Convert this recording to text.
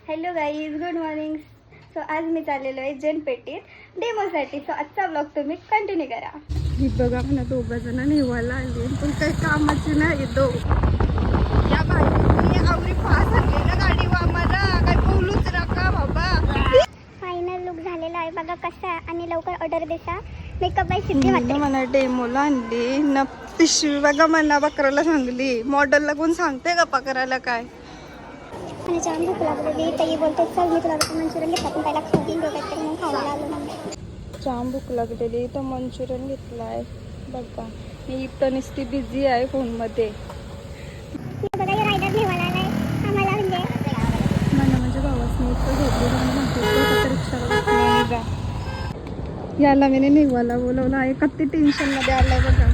Hello guys, good morning. So आज मी चाललेलो आहे जनपेटीत डेमोसाठी. सो आजचा ब्लॉग तुम्ही कंटिन्यू करा. ही बघा म्हणा दोघं जण निवायला आली पण काही कामाची नाही दो या बाई आवरी फास हल्ली ना गाडी आम्हाला काय बोलूच नका बाबा. फायनल लुक झालेला आहे बघा कसा आहे आणि लवकर ऑर्डर देता. मेकअप बाय सिद्धी वाटते. म्हणा डेमोला आणली न पिशवी बघा म्हणा बकराला सांगली. मॉडेलला कोण सांगते गप्पा करायला काय. आणि जाम भूक लागलेली. ताई बोलते चल मी तुला मंचुरियन घेतला पण पहिला खाऊन दोघात तरी मग खायला आलो म्हणून. जाम भूक लागलेली तर मंचुरियन घेतलाय बघा. मी इथं नुसती बिझी आहे फोनमध्ये. बघा हे रायडर निघाला नाही आम्हाला म्हणजे भावासने इतकं झोपली रिक्षा याला मी निघवायला बोलवलं आहे. किती टेन्शनमध्ये आलाय बघा.